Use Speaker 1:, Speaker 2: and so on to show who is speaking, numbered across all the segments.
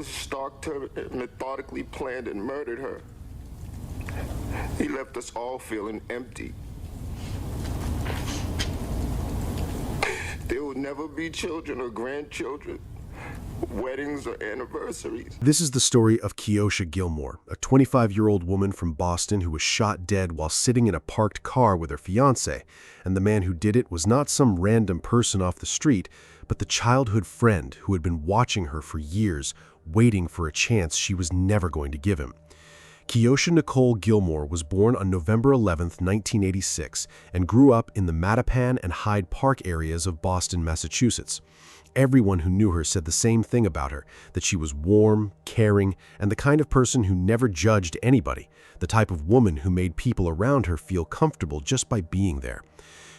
Speaker 1: Stalked her, methodically planned and murdered her. He left us all feeling empty. There will never be children or grandchildren, weddings or anniversaries.
Speaker 2: This is the story of Kosha Gilmore, a 25-year-old woman from Boston who was shot dead while sitting in a parked car with her fiancé, and the man who did it was not some random person off the street, but the childhood friend who had been watching her for years, waiting for a chance she was never going to give him. Keosha Nicole Gilmore was born on November 11, 1986, and grew up in the Mattapan and Hyde Park areas of Boston, Massachusetts. Everyone who knew her said the same thing about her, that she was warm, caring, and the kind of person who never judged anybody, the type of woman who made people around her feel comfortable just by being there.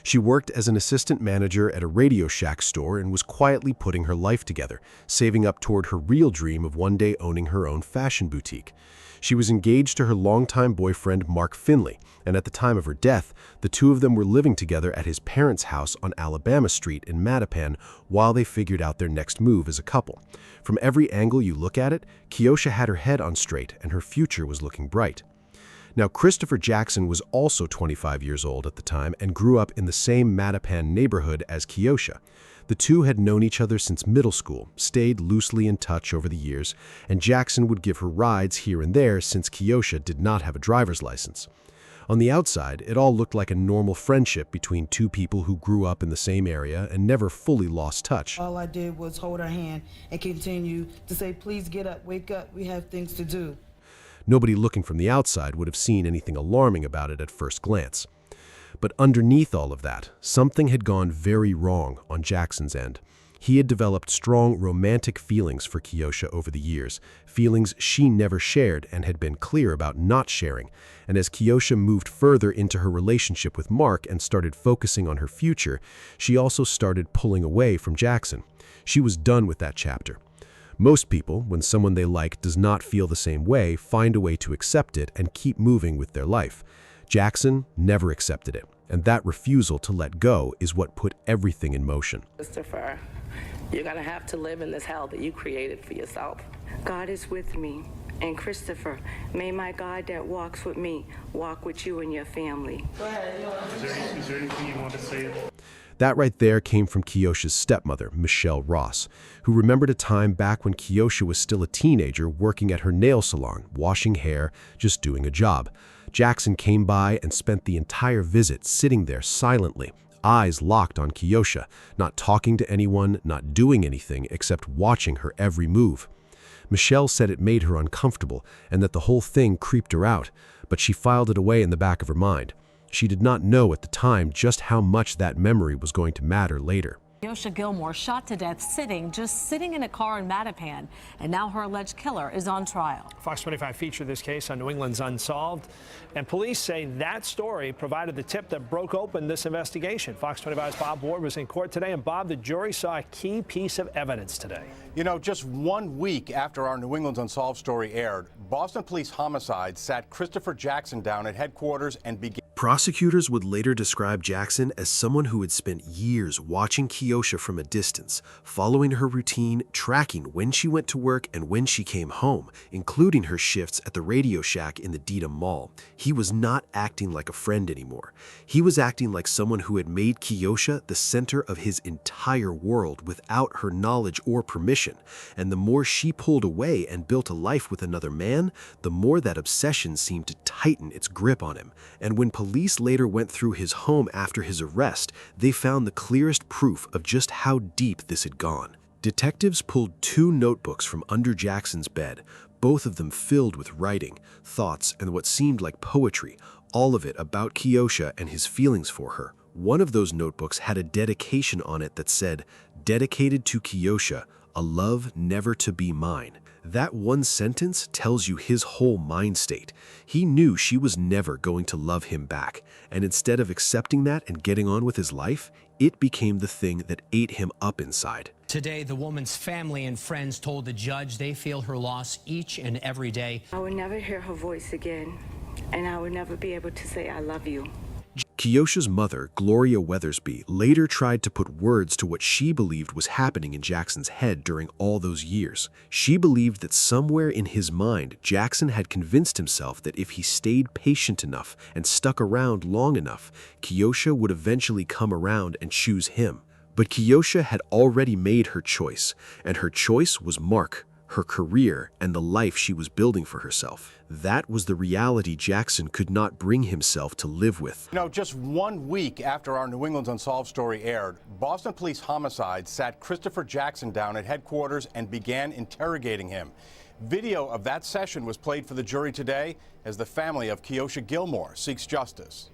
Speaker 2: She worked as an assistant manager at a Radio Shack store and was quietly putting her life together, saving up toward her real dream of one day owning her own fashion boutique. She was engaged to her longtime boyfriend, Mark Finley, and at the time of her death, the two of them were living together at his parents' house on Alabama Street in Mattapan while they figured out their next move as a couple. From every angle you look at it, Keosha had her head on straight and her future was looking bright. Now, Christopher Jackson was also 25 years old at the time and grew up in the same Mattapan neighborhood as Keosha. The two had known each other since middle school, stayed loosely in touch over the years, and Jackson would give her rides here and there since Keosha did not have a driver's license. On the outside, it all looked like a normal friendship between two people who grew up in the same area and never fully lost touch.
Speaker 3: All I did was hold her hand and continue to say, please get up, wake up, we have things to do.
Speaker 2: Nobody looking from the outside would have seen anything alarming about it at first glance. But underneath all of that, something had gone very wrong on Jackson's end. He had developed strong romantic feelings for Keosha over the years, feelings she never shared and had been clear about not sharing. And as Keosha moved further into her relationship with Mark and started focusing on her future, she also started pulling away from Jackson. She was done with that chapter. Most people, when someone they like does not feel the same way, find a way to accept it and keep moving with their life. Jackson never accepted it, and that refusal to let go is what put everything in motion.
Speaker 4: Christopher, you're going to have to live in this hell that you created for yourself. God is with me, and Christopher, may my God that walks with me walk with you and your family.
Speaker 5: Go ahead. Is there anything you want to say?
Speaker 2: That right there came from Keosha's stepmother, Michelle Ross, who remembered a time back when Keosha was still a teenager working at her nail salon, washing hair, just doing a job. Jackson came by and spent the entire visit sitting there silently, eyes locked on Keosha, not talking to anyone, not doing anything except watching her every move. Michelle said it made her uncomfortable and that the whole thing creeped her out, but she filed it away in the back of her mind. She did not know at the time just how much that memory was going to matter later.
Speaker 6: Kosha Gilmore shot to death just sitting in a car in Mattapan, and now her alleged killer is on trial.
Speaker 7: Fox 25 featured this case on New England's Unsolved, and police say that story provided the tip that broke open this investigation. Fox 25's Bob Ward was in court today, and Bob, the jury saw a key piece of evidence today.
Speaker 8: You know, just 1 week after our New England's Unsolved story aired, Boston Police Homicide sat Christopher Jackson down at headquarters and began.
Speaker 2: Prosecutors would later describe Jackson as someone who had spent years watching Keosha from a distance, following her routine, tracking when she went to work and when she came home, including her shifts at the Radio Shack in the Dedham Mall. He was not acting like a friend anymore. He was acting like someone who had made Keosha the center of his entire world without her knowledge or permission. And the more she pulled away and built a life with another man, the more that obsession seemed to tighten its grip on him. And when police later went through his home after his arrest, they found the clearest proof of just how deep this had gone. Detectives pulled 2 notebooks from under Jackson's bed, both of them filled with writing, thoughts, and what seemed like poetry, all of it about Keosha and his feelings for her. One of those notebooks had a dedication on it that said, "Dedicated to Keosha, a love never to be mine." That one sentence tells you his whole mind state. He knew she was never going to love him back, and instead of accepting that and getting on with his life, it became the thing that ate him up inside.
Speaker 9: Today, the woman's family and friends told the judge they feel her loss each and every day.
Speaker 4: I will never hear her voice again, and I will never be able to say I love you.
Speaker 2: Keosha's mother, Gloria Weathersby, later tried to put words to what she believed was happening in Jackson's head during all those years. She believed that somewhere in his mind, Jackson had convinced himself that if he stayed patient enough and stuck around long enough, Keosha would eventually come around and choose him. But Keosha had already made her choice, and her choice was Mark, her career, and the life she was building for herself. That was the reality Jackson could not bring himself to live with.
Speaker 8: You know, just 1 week after our New England's Unsolved story aired, Boston Police Homicide sat Christopher Jackson down at headquarters and began interrogating him. Video of that session was played for the jury today as the family of Kosha Gilmore seeks justice.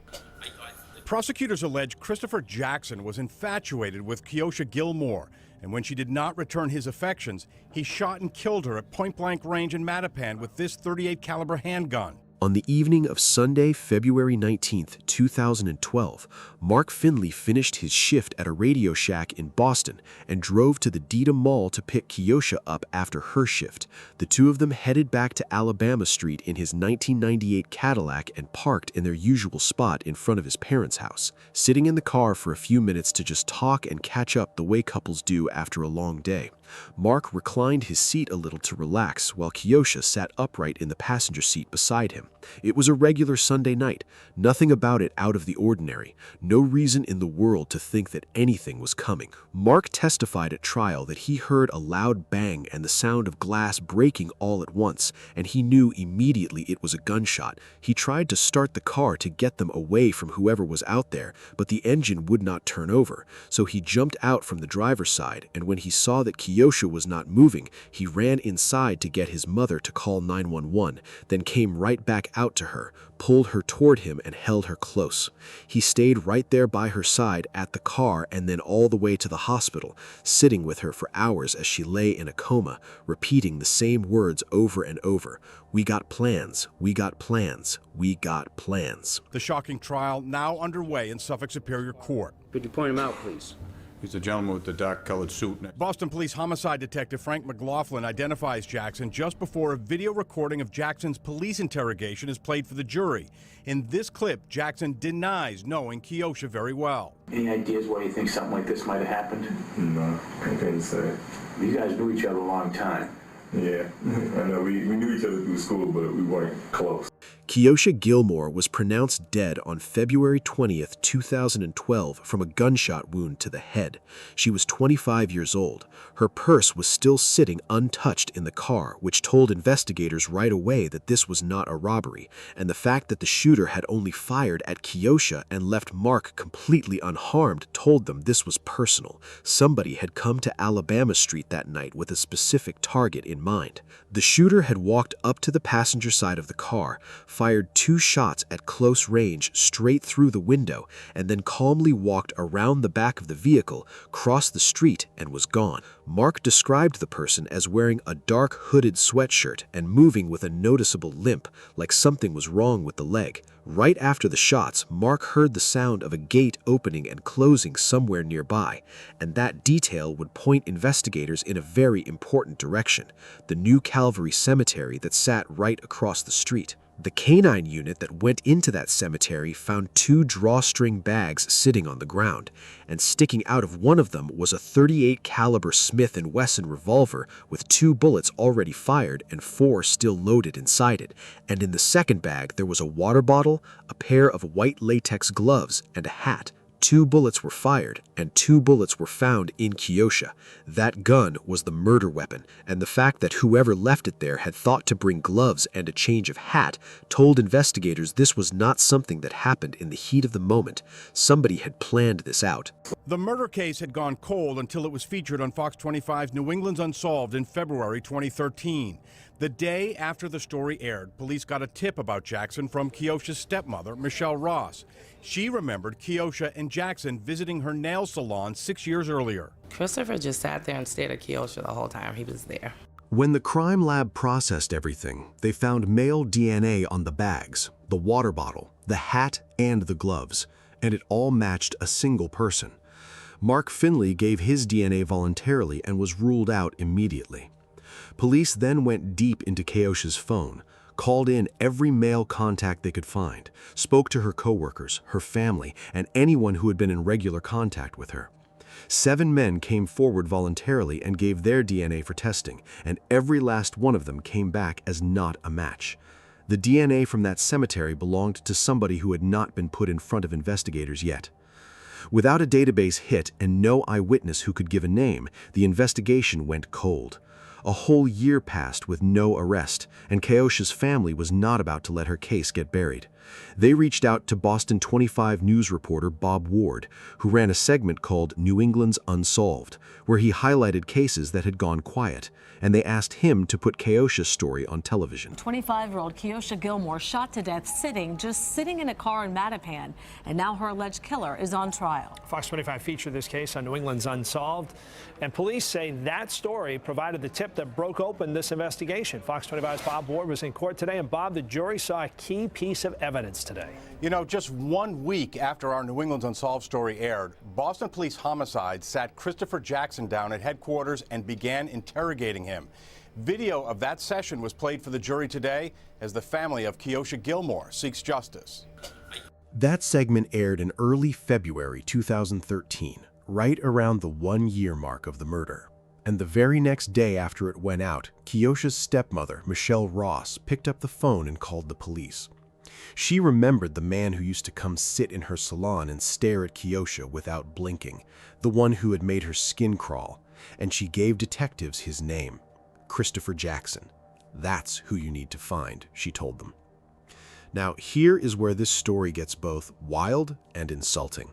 Speaker 8: Prosecutors allege Christopher Jackson was infatuated with Kosha Gilmore, and when she did not return his affections, he shot and killed her at point-blank range in Mattapan with this .38 caliber handgun.
Speaker 2: On the evening of Sunday, February 19, 2012, Mark Finley finished his shift at a Radio Shack in Boston and drove to the Dedham Mall to pick Keosha up after her shift. The two of them headed back to Alabama Street in his 1998 Cadillac and parked in their usual spot in front of his parents' house, sitting in the car for a few minutes to just talk and catch up the way couples do after a long day. Mark reclined his seat a little to relax while Keosha sat upright in the passenger seat beside him. It was a regular Sunday night, nothing about it out of the ordinary, no reason in the world to think that anything was coming. Mark testified at trial that he heard a loud bang and the sound of glass breaking all at once, and he knew immediately it was a gunshot. He tried to start the car to get them away from whoever was out there, but the engine would not turn over, so he jumped out from the driver's side, and when he saw that Keosha was not moving, he ran inside to get his mother to call 911, then came right back out to her, pulled her toward him and held her close. He stayed right there by her side at the car and then all the way to the hospital, sitting with her for hours as she lay in a coma, repeating the same words over and over. We got plans, we got plans, we got plans.
Speaker 8: The shocking trial now underway in Suffolk Superior Court.
Speaker 10: Could you point him out, please?
Speaker 11: He's the gentleman with the dark-colored suit.
Speaker 8: Boston Police Homicide Detective Frank McLaughlin identifies Jackson just before a video recording of Jackson's police interrogation is played for the jury. In this clip, Jackson denies knowing Keosha very well.
Speaker 10: Any ideas why you think something like this might have happened?
Speaker 12: No, I couldn't say.
Speaker 10: You guys knew each other a long time.
Speaker 12: Yeah, I know. We knew each other through school, but we weren't close.
Speaker 2: Keosha Gilmore was pronounced dead on February 20th, 2012 from a gunshot wound to the head. She was 25 years old. Her purse was still sitting untouched in the car, which told investigators right away that this was not a robbery, and the fact that the shooter had only fired at Keosha and left Mark completely unharmed told them this was personal. Somebody had come to Alabama Street that night with a specific target in mind. The shooter had walked up to the passenger side of the car, fired 2 shots at close range straight through the window, and then calmly walked around the back of the vehicle, crossed the street, and was gone. Mark described the person as wearing a dark hooded sweatshirt and moving with a noticeable limp, like something was wrong with the leg. Right after the shots, Mark heard the sound of a gate opening and closing somewhere nearby, and that detail would point investigators in a very important direction: the New Calvary Cemetery that sat right across the street. The canine unit that went into that cemetery found 2 drawstring bags sitting on the ground, and sticking out of one of them was a .38 caliber Smith & Wesson revolver with 2 bullets already fired and 4 still loaded inside it. And in the second bag there was a water bottle, a pair of white latex gloves, and a hat. 2 bullets were fired, and 2 bullets were found in Keosha. That gun was the murder weapon, and the fact that whoever left it there had thought to bring gloves and a change of hat told investigators this was not something that happened in the heat of the moment. Somebody had planned this out.
Speaker 8: The murder case had gone cold until it was featured on Fox 25's New England's Unsolved in February 2013. The day after the story aired, police got a tip about Jackson from Keosha's stepmother, Michelle Ross. She remembered Keosha and Jackson visiting her nail salon 6 years earlier.
Speaker 4: Christopher just sat there and stared at Keosha the whole time he was there.
Speaker 2: When the crime lab processed everything, they found male DNA on the bags, the water bottle, the hat, and the gloves, and it all matched a single person. Mark Finley gave his DNA voluntarily and was ruled out immediately. Police then went deep into Keosha's phone, called in every male contact they could find, spoke to her coworkers, her family, and anyone who had been in regular contact with her. 7 men came forward voluntarily and gave their DNA for testing, and every last one of them came back as not a match. The DNA from that cemetery belonged to somebody who had not been put in front of investigators yet. Without a database hit and no eyewitness who could give a name, the investigation went cold. A whole year passed with no arrest, and Keosha's family was not about to let her case get buried. They reached out to Boston 25 news reporter Bob Ward, who ran a segment called New England's Unsolved, where he highlighted cases that had gone quiet, and they asked him to put Keosha's story on television.
Speaker 6: 25-year-old Kosha Gilmore shot to death just sitting in a car in Mattapan, and now her alleged killer is on trial.
Speaker 7: Fox 25 featured this case on New England's Unsolved, and police say that story provided the tip that broke open this investigation. Fox 25's Bob Ward was in court today, and Bob, the jury saw a key piece of evidence today.
Speaker 8: You know, just 1 week after our New England's Unsolved story aired, Boston Police Homicide sat Christopher Jackson down at headquarters and began interrogating him. Video of that session was played for the jury today as the family of Kosha Gilmore seeks justice.
Speaker 2: That segment aired in early February 2013, right around the 1-year mark of the murder. And the very next day after it went out, Keosha's stepmother, Michelle Ross, picked up the phone and called the police. She remembered the man who used to come sit in her salon and stare at Keosha without blinking, the one who had made her skin crawl, and she gave detectives his name, Christopher Jackson. That's who you need to find, she told them. Now, here is where this story gets both wild and insulting.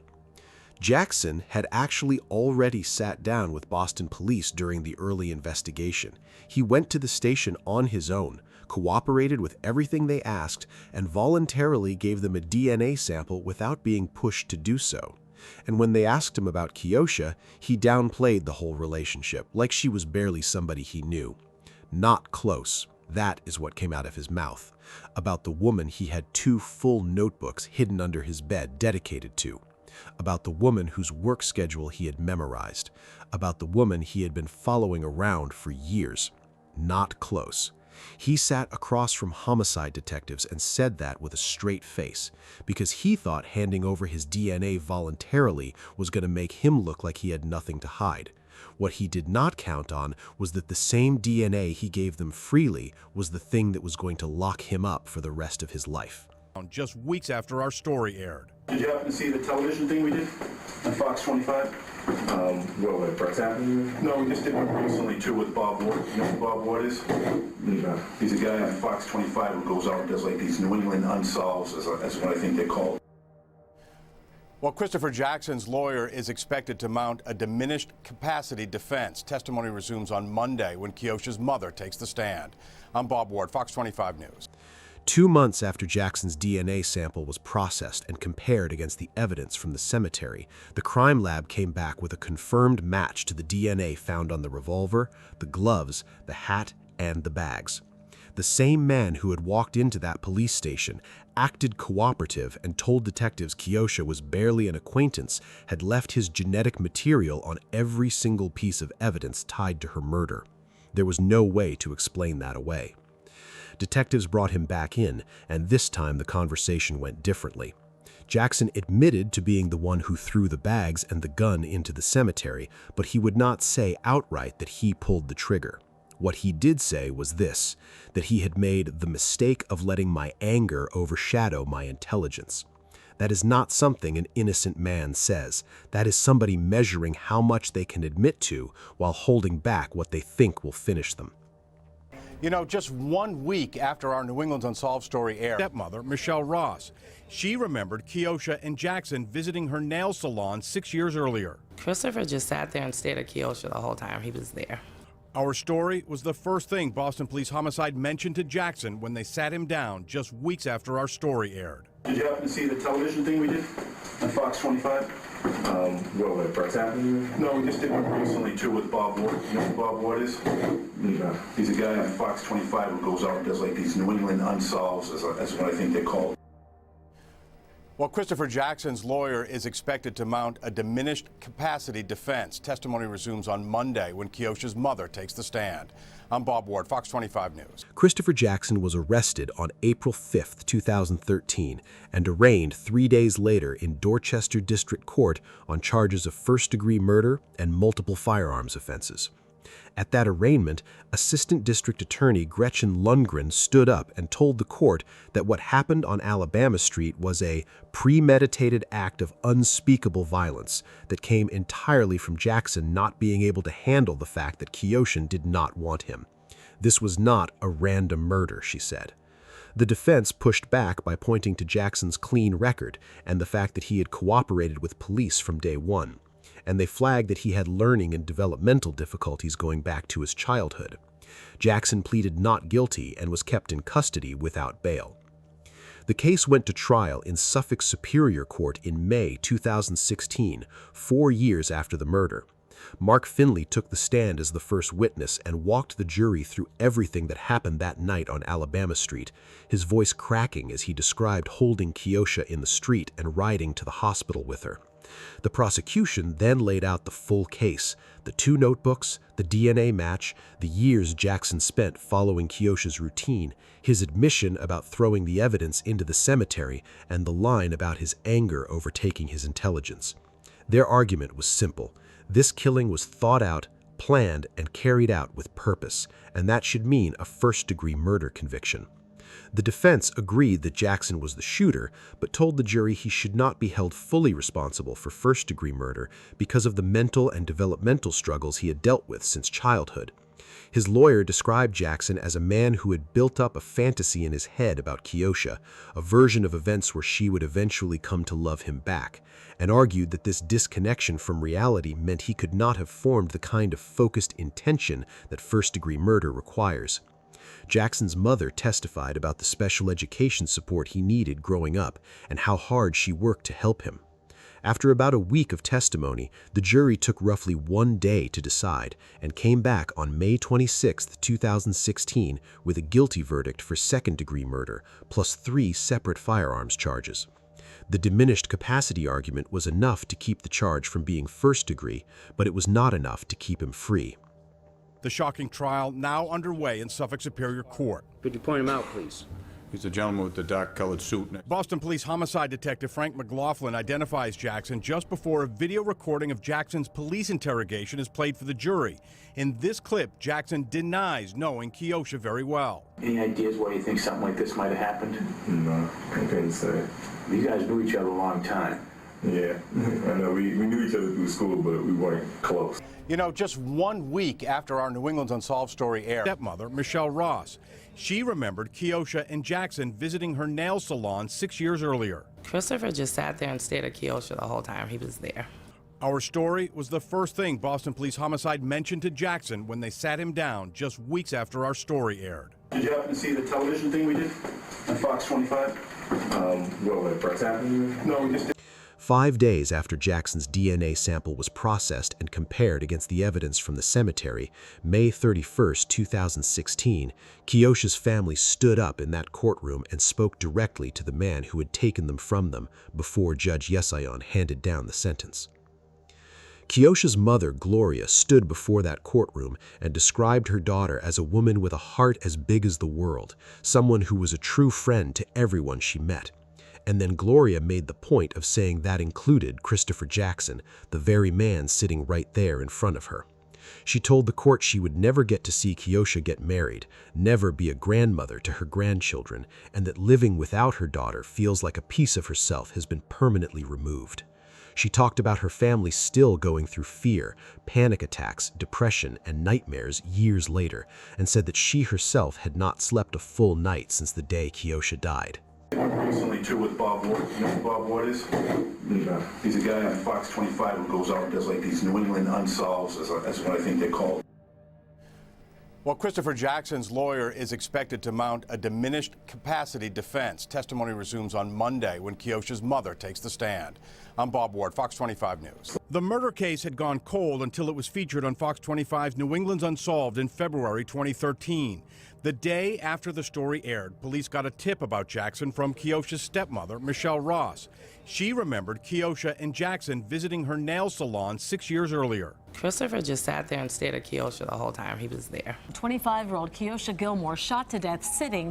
Speaker 2: Jackson had actually already sat down with Boston police during the early investigation. He went to the station on his own, cooperated with everything they asked, and voluntarily gave them a DNA sample without being pushed to do so. And when they asked him about Keosha, he downplayed the whole relationship, like she was barely somebody he knew. Not close. That is what came out of his mouth. About the woman he had 2 full notebooks hidden under his bed dedicated to. About the woman whose work schedule he had memorized. About the woman he had been following around for years. Not close. He sat across from homicide detectives and said that with a straight face, because he thought handing over his DNA voluntarily was going to make him look like he had nothing to hide. What he did not count on was that the same DNA he gave them freely was the thing that was going to lock him up for the rest of his life.
Speaker 8: Just weeks after our story aired.
Speaker 10: Did you happen to see the television thing we did on Fox 25? What press happened? No, we just did one recently too with Bob Ward. You know who Bob Ward is? No. He's a guy on Fox 25 who goes out and does like these New England Unsolved, as what I think they're called.
Speaker 8: Well, Christopher Jackson's lawyer is expected to mount a diminished capacity defense. Testimony resumes on Monday when Keosha's mother takes the stand. I'm Bob Ward, Fox 25 News.
Speaker 2: 2 months after Jackson's DNA sample was processed and compared against the evidence from the cemetery, the crime lab came back with a confirmed match to the DNA found on the revolver, the gloves, the hat, and the bags. The same man who had walked into that police station, acted cooperative, and told detectives Keosha was barely an acquaintance, had left his genetic material on every single piece of evidence tied to her murder. There was no way to explain that away. Detectives brought him back in, and this time the conversation went differently. Jackson admitted to being the one who threw the bags and the gun into the cemetery, but he would not say outright that he pulled the trigger. What he did say was this, that he had made the mistake of letting my anger overshadow my intelligence. That is not something an innocent man says. That is somebody measuring how much they can admit to while holding back what they think will finish them.
Speaker 8: You know, just 1 week after our New England's Unsolved story aired, stepmother, Michelle Ross, she remembered Keosha and Jackson visiting her nail salon 6 years earlier.
Speaker 4: Christopher just sat there and stared at Keosha the whole time he was there.
Speaker 8: Our story was the first thing Boston Police Homicide mentioned to Jackson when they sat him down just weeks after our story aired.
Speaker 10: Did you happen to see the television thing we did on Fox 25? What press happened? No, we just did one recently too with Bob Ward. You know who Bob Ward is? No. He's a guy on Fox 25 who goes out and does like these New England Unsolved, as what I think they're called.
Speaker 8: Well, Christopher Jackson's lawyer is expected to mount a diminished capacity defense. Testimony resumes on Monday when Keosha's mother takes the stand. I'm Bob Ward, Fox 25 News.
Speaker 2: Christopher Jackson was arrested on April 5, 2013, and arraigned 3 days later in Dorchester District Court on charges of first-degree murder and multiple firearms offenses. At that arraignment, Assistant District Attorney Gretchen Lundgren stood up and told the court that what happened on Alabama Street was a premeditated act of unspeakable violence that came entirely from Jackson not being able to handle the fact that Keosha did not want him. This was not a random murder, she said. The defense pushed back by pointing to Jackson's clean record and the fact that he had cooperated with police from day one, and they flagged that he had learning and developmental difficulties going back to his childhood. Jackson pleaded not guilty and was kept in custody without bail. The case went to trial in Suffolk Superior Court in May 2016, 4 years after the murder. Mark Finley took the stand as the first witness and walked the jury through everything that happened that night on Alabama Street, his voice cracking as he described holding Keosha in the street and riding to the hospital with her. The prosecution then laid out the full case, the 2 notebooks, the DNA match, the years Jackson spent following Keosha's routine, his admission about throwing the evidence into the cemetery, and the line about his anger overtaking his intelligence. Their argument was simple. This killing was thought out, planned, and carried out with purpose, and that should mean a first-degree murder conviction. The defense agreed that Jackson was the shooter, but told the jury he should not be held fully responsible for first-degree murder because of the mental and developmental struggles he had dealt with since childhood. His lawyer described Jackson as a man who had built up a fantasy in his head about Keosha, a version of events where she would eventually come to love him back, and argued that this disconnection from reality meant he could not have formed the kind of focused intention that first-degree murder requires. Jackson's mother testified about the special education support he needed growing up and how hard she worked to help him. After about a week of testimony, the jury took roughly 1 day to decide and came back on May 26, 2016 with a guilty verdict for second-degree murder plus 3 separate firearms charges. The diminished capacity argument was enough to keep the charge from being first-degree, but it was not enough to keep him free.
Speaker 8: The shocking trial now underway in Suffolk Superior Court.
Speaker 13: Could you point him out, please?
Speaker 11: He's the gentleman with the dark-colored suit.
Speaker 8: Boston Police Homicide Detective Frank McLaughlin identifies Jackson just before a video recording of Jackson's police interrogation is played for the jury. In this clip, Jackson denies knowing Keosha very well.
Speaker 10: Any ideas why you think something like this might have happened?
Speaker 12: No, I couldn't say.
Speaker 10: You guys knew each other a long time.
Speaker 12: Yeah, I know. We knew each other through school, but we weren't close.
Speaker 8: You know, just 1 week after our New England's Unsolved story aired, stepmother, Michelle Ross, she remembered Keosha and Jackson visiting her nail salon 6 years earlier.
Speaker 4: Christopher just sat there and stared at Keosha the whole time he was there.
Speaker 8: Our story was the first thing Boston Police Homicide mentioned to Jackson when they sat him down just weeks after our story aired.
Speaker 10: Did you happen to see the television thing we did on Fox 25?
Speaker 12: What, Brett's happening?
Speaker 10: No, we just did.
Speaker 2: 5 days after Jackson's DNA sample was processed and compared against the evidence from the cemetery, May 31, 2016, Keosha's family stood up in that courtroom and spoke directly to the man who had taken them from them before Judge Yesayan handed down the sentence. Keosha's mother, Gloria, stood before that courtroom and described her daughter as a woman with a heart as big as the world, someone who was a true friend to everyone she met. And then Gloria made the point of saying that included Christopher Jackson, the very man sitting right there in front of her. She told the court she would never get to see Keosha get married, never be a grandmother to her grandchildren, and that living without her daughter feels like a piece of herself has been permanently removed. She talked about her family still going through fear, panic attacks, depression, and nightmares years later, and said that she herself had not slept a full night since the day Keosha died.
Speaker 10: Recently, too, with Bob Ward. You know who Bob Ward is?
Speaker 12: No.
Speaker 10: He's a guy on Fox 25 who goes out and does like these New England Unsolved. That's what I think they're called.
Speaker 8: Well, Christopher Jackson's lawyer is expected to mount a diminished capacity defense. Testimony resumes on Monday when Keosha's mother takes the stand. I'm Bob Ward, Fox 25 News. The murder case had gone cold until it was featured on Fox 25's New England's Unsolved in February 2013. The day after the story aired, police got a tip about Jackson from Keosha's stepmother, Michelle Ross. She remembered Keosha and Jackson visiting her nail salon 6 years earlier.
Speaker 4: Christopher just sat there and stared at Keosha the whole time he was there.
Speaker 6: 25-year-old Kosha Gilmore shot to death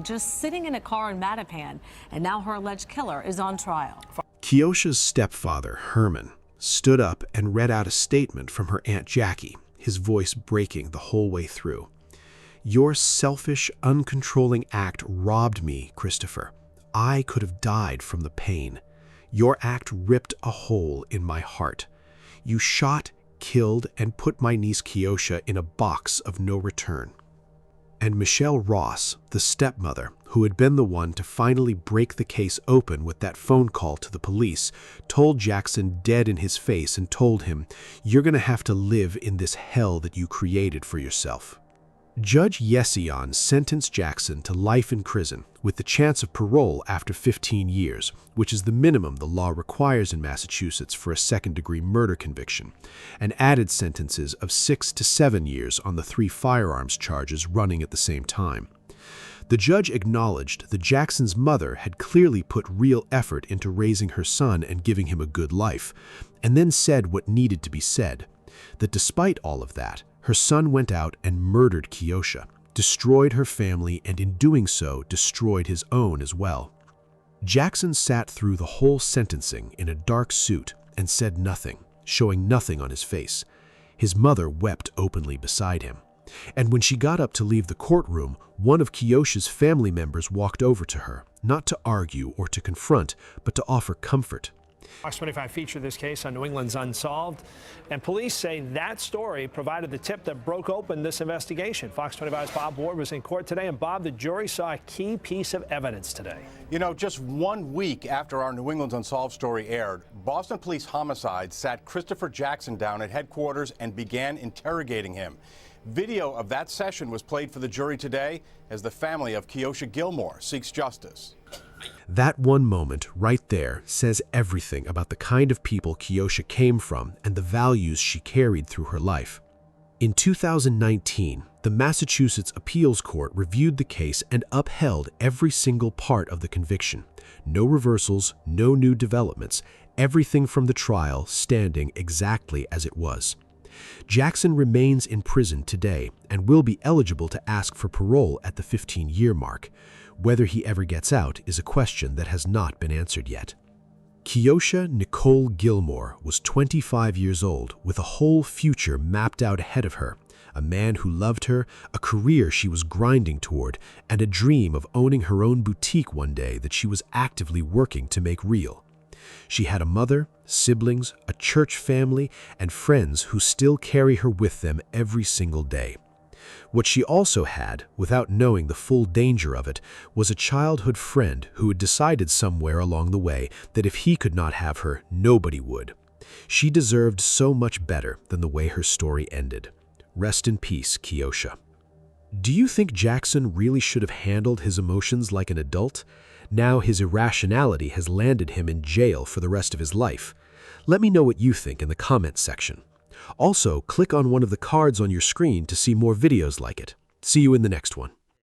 Speaker 6: just sitting in a car in Mattapan, and now her alleged killer is on trial.
Speaker 2: Keosha's stepfather, Herman, stood up and read out a statement from her Aunt Jackie, his voice breaking the whole way through. "Your selfish, uncontrolling act robbed me, Christopher. I could have died from the pain. Your act ripped a hole in my heart. You shot, killed, and put my niece Keosha in a box of no return." And Michelle Ross, the stepmother, who had been the one to finally break the case open with that phone call to the police, told Jackson dead in his face and told him, "You're going to have to live in this hell that you created for yourself." Judge Yesion sentenced Jackson to life in prison with the chance of parole after 15 years, which is the minimum the law requires in Massachusetts for a second-degree murder conviction, and added sentences of 6 to 7 years on the 3 firearms charges running at the same time. The judge acknowledged that Jackson's mother had clearly put real effort into raising her son and giving him a good life, and then said what needed to be said, that despite all of that, her son went out and murdered Keosha, destroyed her family, and in doing so, destroyed his own as well. Jackson sat through the whole sentencing in a dark suit and said nothing, showing nothing on his face. His mother wept openly beside him. And when she got up to leave the courtroom, one of Keosha's family members walked over to her, not to argue or to confront, but to offer comfort.
Speaker 7: Fox 25 featured this case on New England's Unsolved, and police say that story provided the tip that broke open this investigation. Fox 25's Bob Ward was in court today, and Bob, the jury saw a key piece of evidence today.
Speaker 8: You know, just 1 week after our New England's Unsolved story aired, Boston Police Homicide sat Christopher Jackson down at headquarters and began interrogating him. Video of that session was played for the jury today as the family of Kosha Gilmore seeks justice.
Speaker 2: That one moment right there says everything about the kind of people Keosha came from and the values she carried through her life. In 2019, the Massachusetts Appeals Court reviewed the case and upheld every single part of the conviction. No reversals, no new developments, everything from the trial standing exactly as it was. Jackson remains in prison today and will be eligible to ask for parole at the 15-year mark. Whether he ever gets out is a question that has not been answered yet. Keosha Nicole Gilmore was 25 years old with a whole future mapped out ahead of her, a man who loved her, a career she was grinding toward, and a dream of owning her own boutique one day that she was actively working to make real. She had a mother, siblings, a church family, and friends who still carry her with them every single day. What she also had, without knowing the full danger of it, was a childhood friend who had decided somewhere along the way that if he could not have her, nobody would. She deserved so much better than the way her story ended. Rest in peace, Keosha. Do you think Jackson really should have handled his emotions like an adult? Now his irrationality has landed him in jail for the rest of his life. Let me know what you think in the comments section. Also, click on one of the cards on your screen to see more videos like it. See you in the next one.